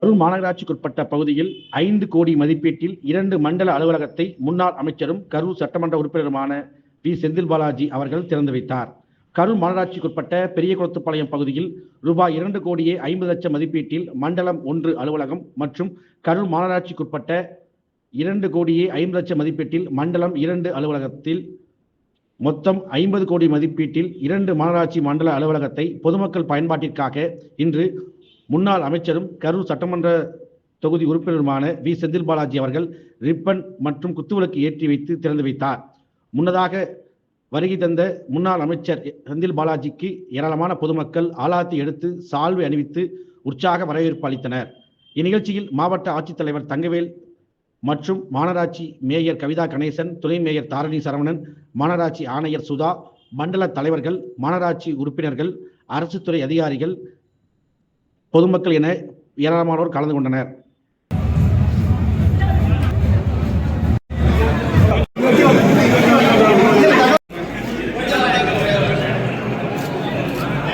கரூர் மாநகராட்சிக்குட்பட்ட பகுதியில் 5 கோடி மதிப்பீட்டில் 2 மண்டல அலுவலகத்தை முன்னாள் அமைச்சரும் கரூர் சட்டமன்ற உறுப்பினருமான வி. செந்தில் பாலாஜி அவர்கள் திறந்து வைத்தார். கரூர் மாநகராட்சிக்குட்பட்ட பெரியகுளத்துப்பாளையம் பகுதியில் ரூபாய் 2 கோடியே 50 லட்சம் மதிப்பீட்டில் மண்டலம் 1 அலுவலகம் மற்றும் கரூர் மாநகராட்சிக்குட்பட்ட 2 கோடியே 50 லட்சம் மதிப்பீட்டில் மண்டலம் 2 அலுவலகத்தில் மொத்தம் 50 கோடி மதிப்பீட்டில் 2 மாநகராட்சி மண்டல அலுவலகத்தை பொதுமக்கள் பயன்பாட்டிற்காக இன்று முன்னாள் அமைச்சரும் கரூர் சட்டமன்ற தொகுதி உறுப்பினருமான வி. செந்தில் பாலாஜி அவர்கள் ரிப்பன் மற்றும் குத்துவிளக்கு ஏற்றி வைத்து திறந்து வைத்தார். முன்னதாக வருகை தந்த முன்னாள் அமைச்சர் செந்தில் பாலாஜிக்கு ஏராளமான பொதுமக்கள் ஆலாத்தி எடுத்து சால்வை அணிவித்து உற்சாக வரவேற்பு அளித்தனர். இந்நிகழ்ச்சியில் மாவட்ட ஆட்சித்தலைவர் தங்கவேல் மற்றும் மாநகராட்சி மேயர் கவிதா கணேசன், துணை மேயர் தாரணி சரவணன், மாநகராட்சி ஆணையர் சுதா, மண்டல தலைவர்கள், மாநகராட்சி உறுப்பினர்கள், அரசு துறை அதிகாரிகள், பொதுமக்கள் என ஏராளமானோர் கலந்து கொண்டனர்.